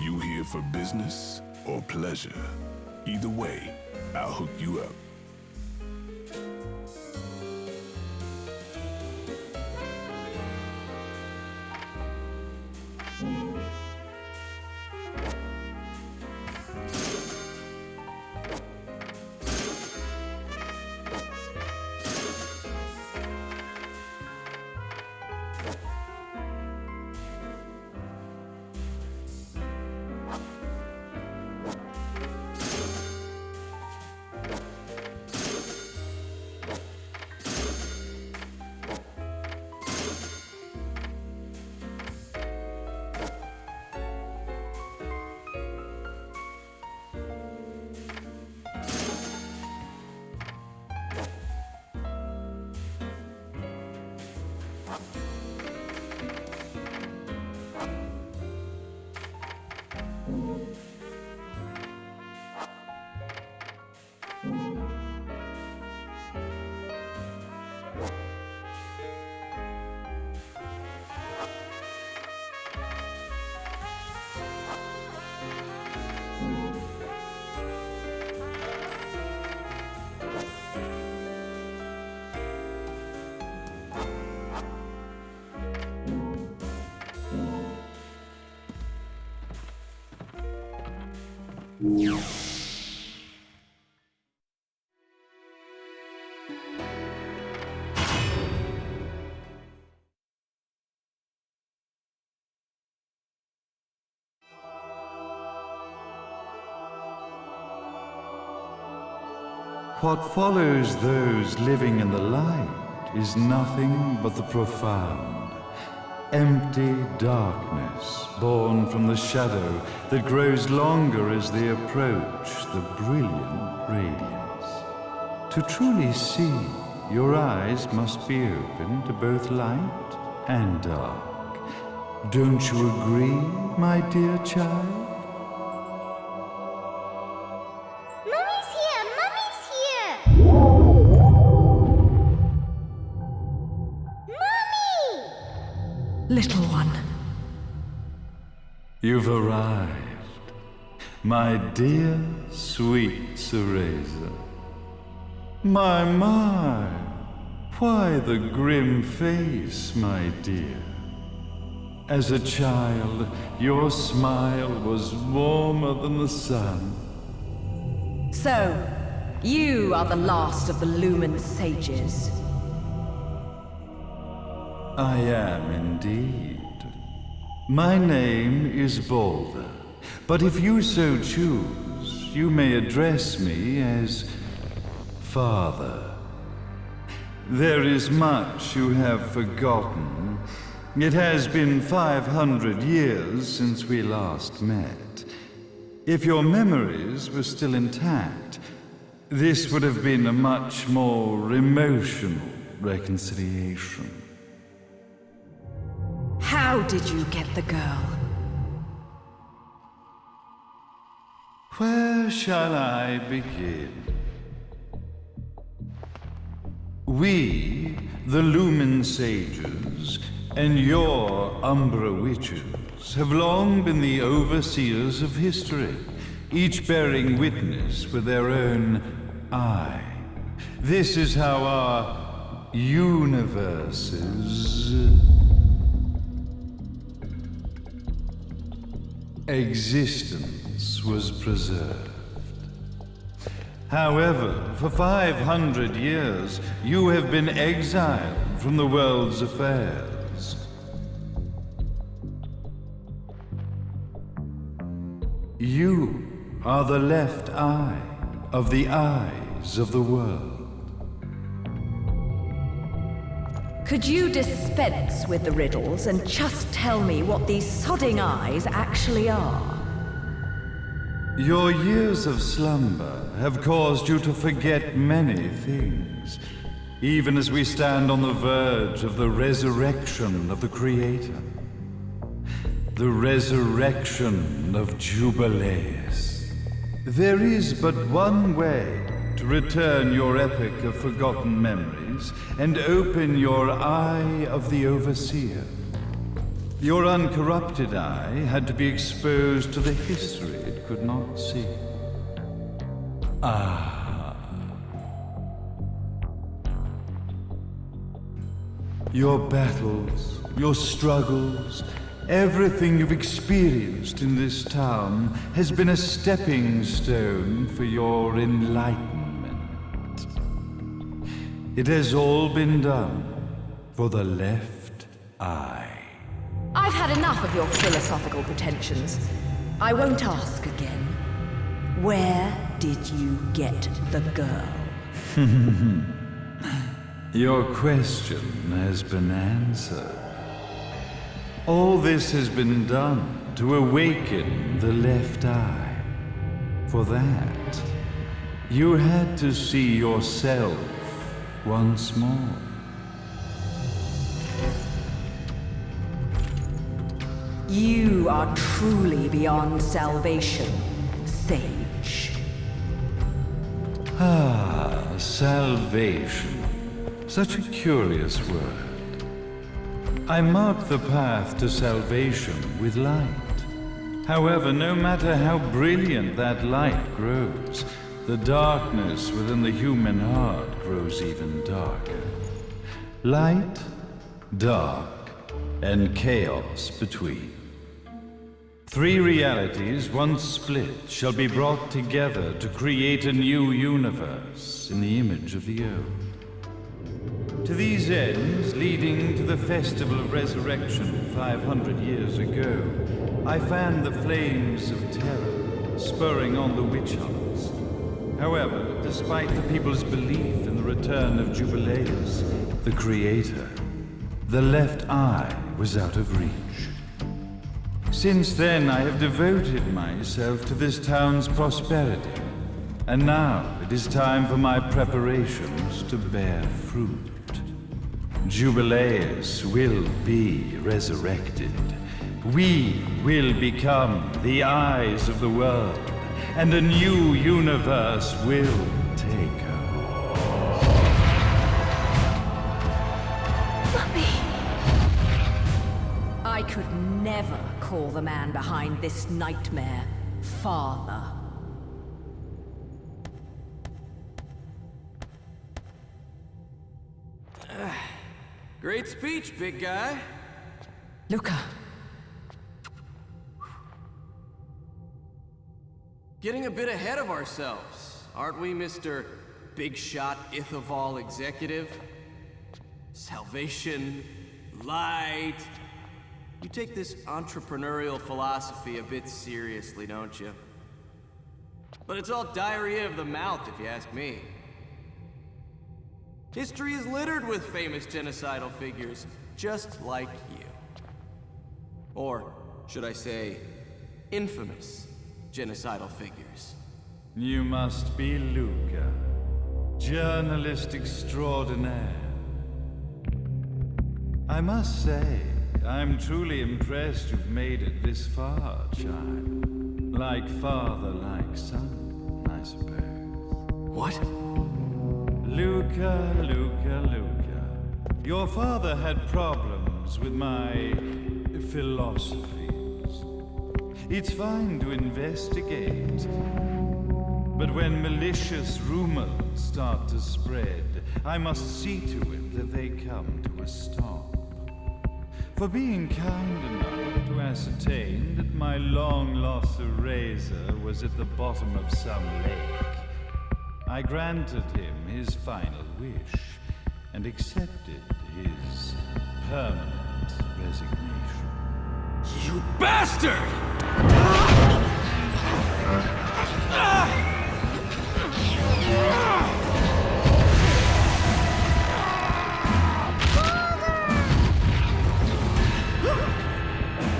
You here for business or pleasure? Either way, I'll hook you up. What follows those living in the light is nothing but the profound, empty darkness born from the shadow that grows longer as they approach the brilliant radiance. To truly see, your eyes must be open to both light and dark. Don't you agree, my dear child? Little one. You've arrived, my dear, sweet Cereza. My, why the grim face, my dear? As a child, your smile was warmer than the sun. So, you are the last of the Lumen sages. I am indeed. My name is Balder, but if you so choose, you may address me as Father. There is much you have forgotten. It has been 500 years since we last met. If your memories were still intact, this would have been a much more emotional reconciliation. How did you get the girl? Where shall I begin? We, the Lumen sages, and your Umbra witches, have long been the overseers of history, each bearing witness with their own eye. This is how our universes existence was preserved. However, for 500 years, you have been exiled from the world's affairs. You are the left eye of the eyes of the world. Could you dispense with the riddles and just tell me what these sodding eyes actually are? Your years of slumber have caused you to forget many things, even as we stand on the verge of the resurrection of the Creator. The resurrection of Jubileus. There is but one way to return your epic of forgotten memories and open your eye of the Overseer. Your uncorrupted eye had to be exposed to the history it could not see. Your battles, your struggles, everything you've experienced in this town has been a stepping stone for your enlightenment. It has all been done for the left eye. I've had enough of your philosophical pretensions. I won't ask again. Where did you get the girl? Your question has been answered. All this has been done to awaken the left eye. For that, you had to see yourself once more. You are truly beyond salvation, sage. Salvation. Such a curious word. I mark the path to salvation with light. However, no matter how brilliant that light grows, the darkness within the human heart grows even darker. Light, dark, and chaos between. Three realities, once split, shall be brought together to create a new universe in the image of the old. To these ends, leading to the Festival of Resurrection 500 years ago, I fanned the flames of terror, spurring on the witch hunts. However, despite the people's belief in the return of Jubileus, the Creator, the left eye was out of reach. Since then, I have devoted myself to this town's prosperity, and now it is time for my preparations to bear fruit. Jubileus will be resurrected. We will become the eyes of the world, and a new universe will take hold. Mummy! I could never call the man behind this nightmare father. Great speech, big guy. Luca. Getting a bit ahead of ourselves, aren't we, Mr. Big Shot Ithaval Executive? Salvation, light. You take this entrepreneurial philosophy a bit seriously, don't you? But it's all diarrhea of the mouth, if you ask me. History is littered with famous genocidal figures, just like you. Or, should I say, infamous genocidal figures. You must be Luca, journalist extraordinaire. I must say, I'm truly impressed you've made it this far, child. Like father, like son, I suppose. What? Luca, Luca, Luca. Your father had problems with my philosophies. It's fine to investigate, but when malicious rumors start to spread, I must see to it that they come to a stop. For being kind enough to ascertain that my long-lost eraser was at the bottom of some lake, I granted him his final wish and accepted his permanent resignation. You bastard!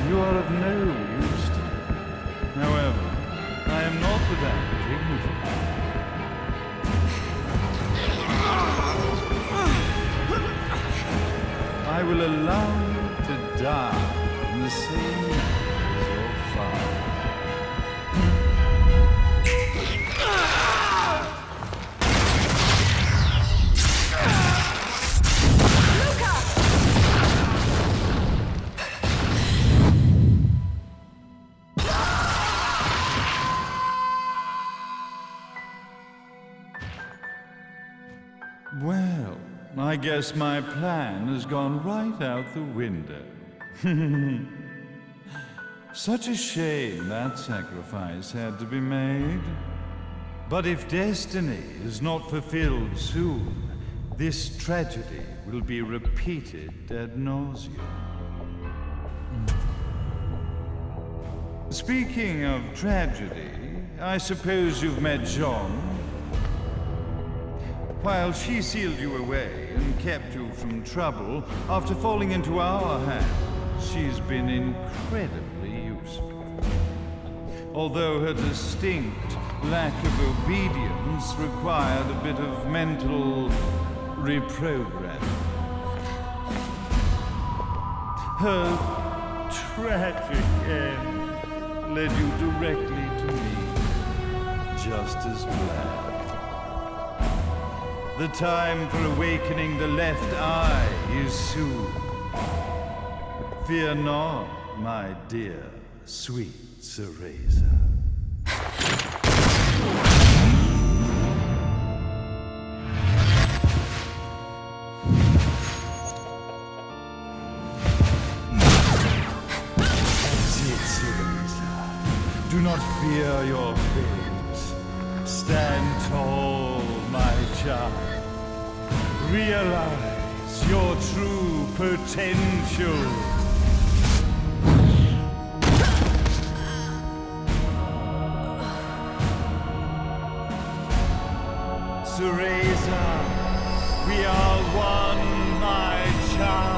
You are of no use to me. However, I am not without dignity. I will allow you to die in the same manner as your father. I guess my plan has gone right out the window. Such a shame that sacrifice had to be made. But if destiny is not fulfilled soon, this tragedy will be repeated ad nauseum. Speaking of tragedy, I suppose you've met Jean. While she sealed you away and kept you from trouble, after falling into our hands, she's been incredibly useful. Although her distinct lack of obedience required a bit of mental reprogramming. Her tragic end led you directly to me, just as planned. The time for awakening the left eye is soon. Fear not, my dear, sweet Cereza. Do not fear your fate. Stand tall, my child. Realize your true potential. Cereza, we are one, my child.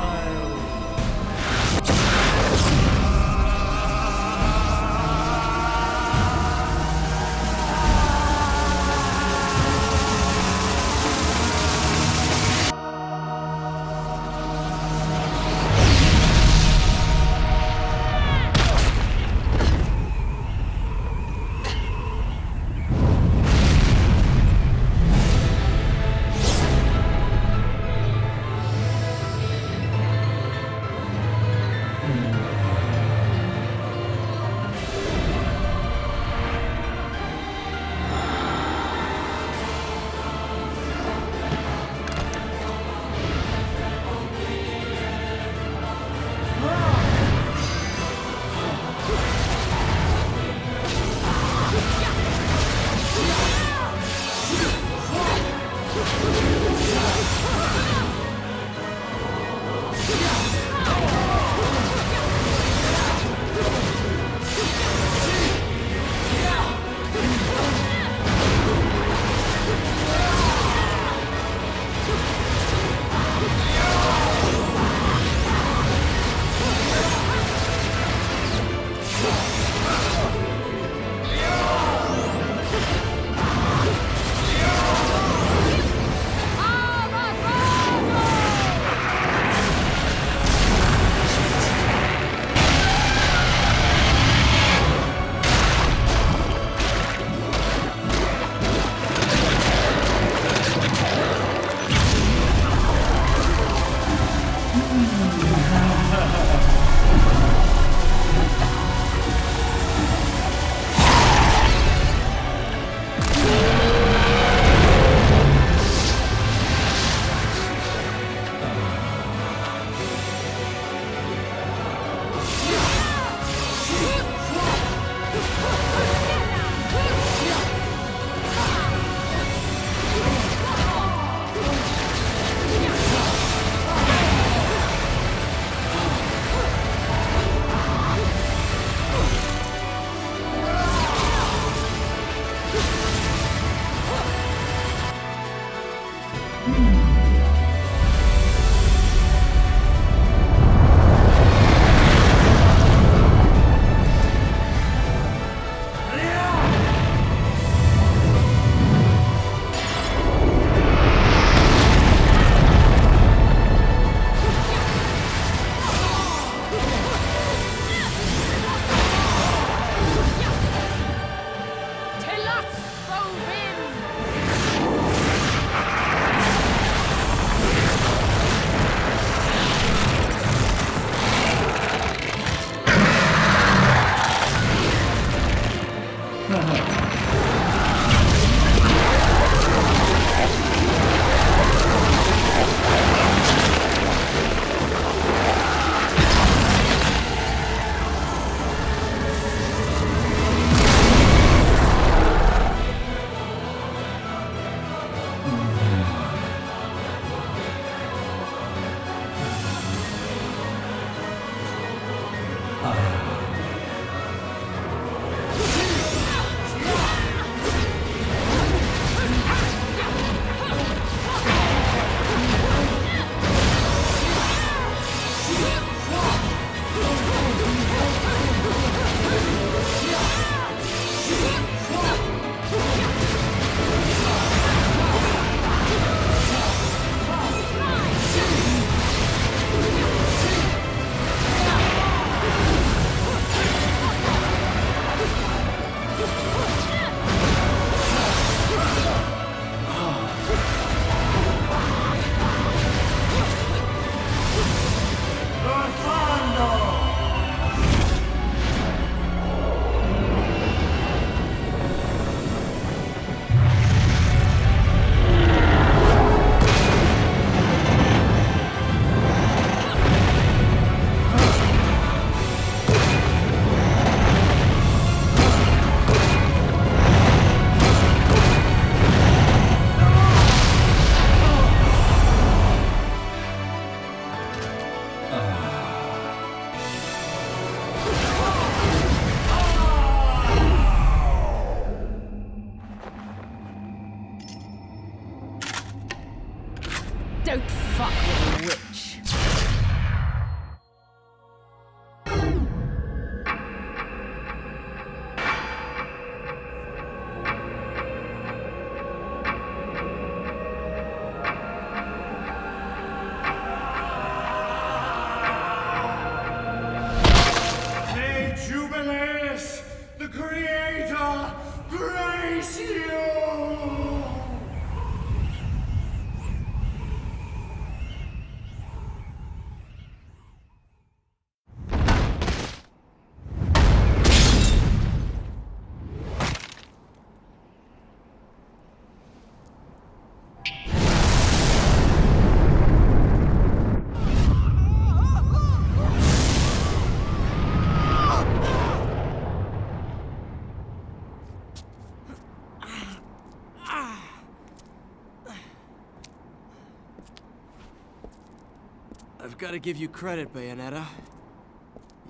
I've got to give you credit, Bayonetta.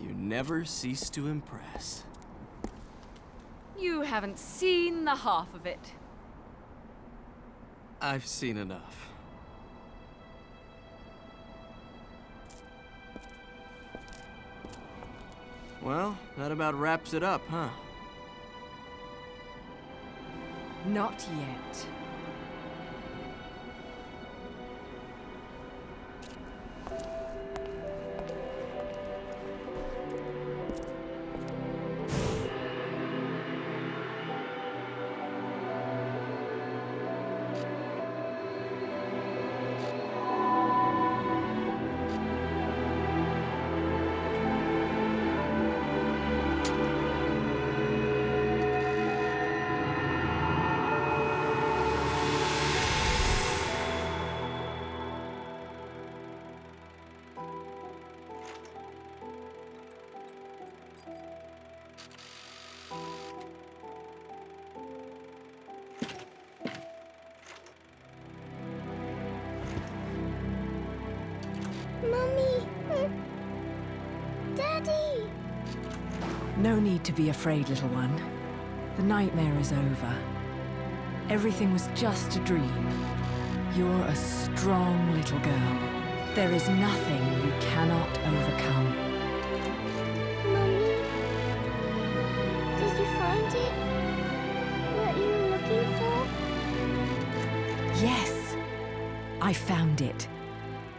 You never cease to impress. You haven't seen the half of it. I've seen enough. Well, that about wraps it up, huh? Not yet. Daddy! No need to be afraid, little one. The nightmare is over. Everything was just a dream. You're a strong little girl. There is nothing you cannot overcome. Mommy? Did you find it? What you were looking for? Yes, I found it.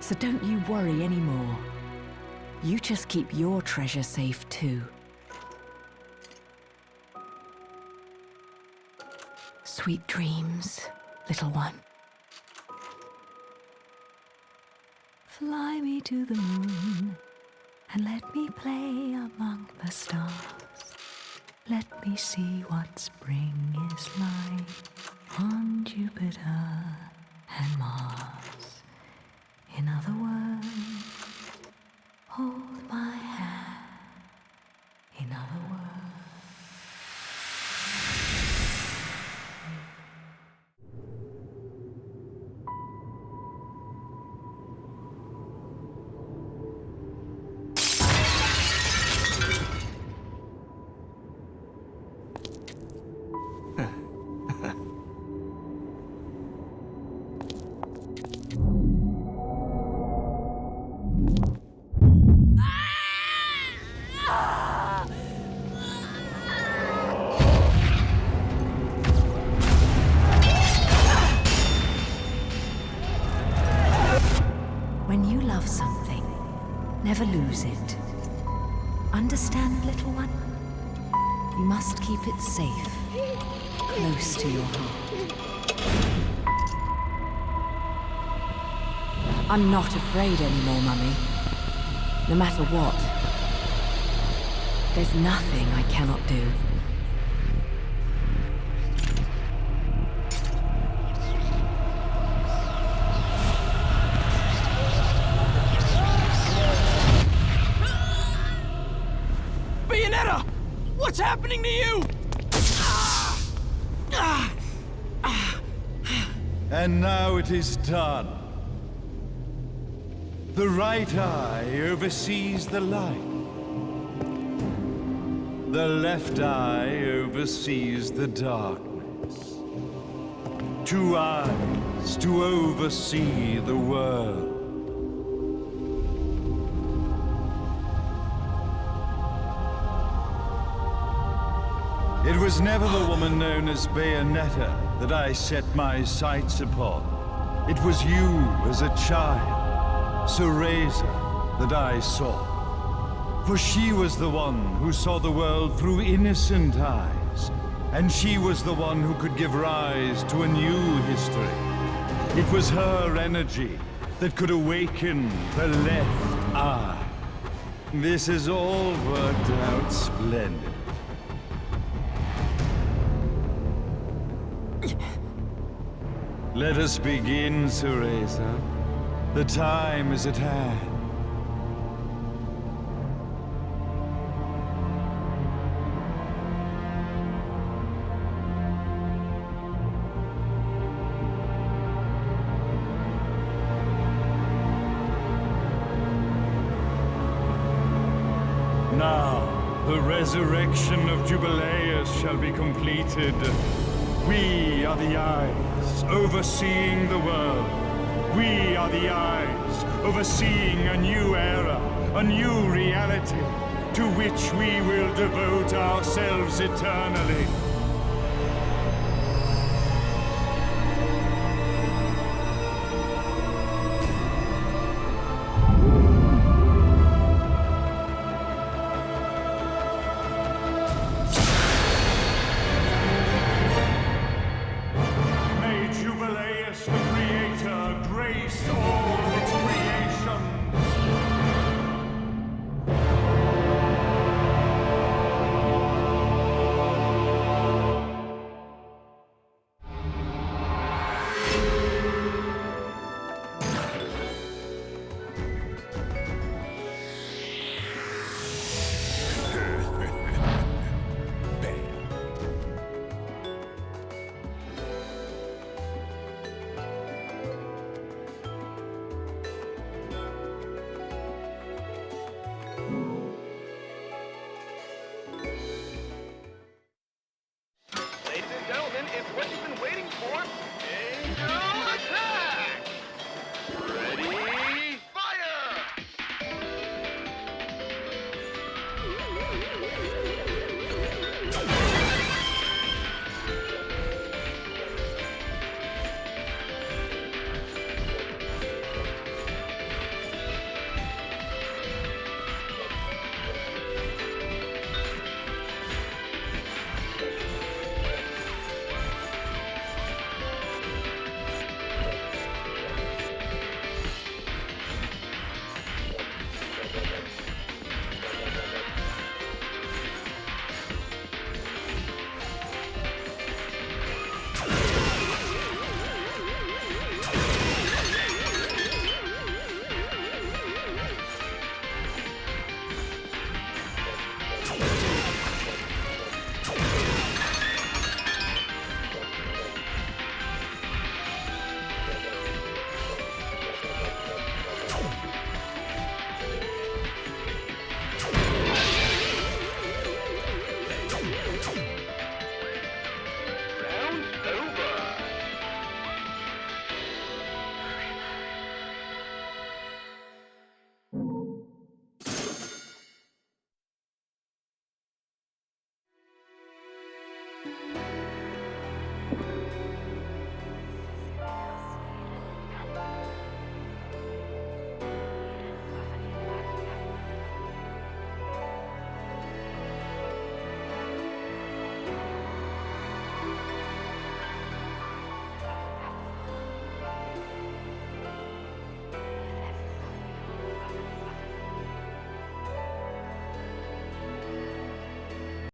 So don't you worry anymore. You just keep your treasure safe too. Sweet dreams, little one. Fly me to the moon and let me play among the stars. Let me see what spring is like on Jupiter and Mars. In other words, hold my hand. In other words. When you love something, never lose it. Understand, little one? You must keep it safe, close to your heart. I'm not afraid anymore, Mummy. No matter what. There's nothing I cannot do. Bayonetta! What's happening to you? And now it is done. The right eye oversees the light. The left eye oversees the darkness. Two eyes to oversee the world. It was never the woman known as Bayonetta that I set my sights upon. It was you as a child, Cereza, that I saw. For she was the one who saw the world through innocent eyes, And she was the one who could give rise to a new history. It was her energy that could awaken the left eye. This has all worked out splendid. Let us begin, Cereza. The time is at hand. Now, the resurrection of Jubileus shall be completed. We are the eyes overseeing the world. We are the eyes overseeing a new era, a new reality, to which we will devote ourselves eternally.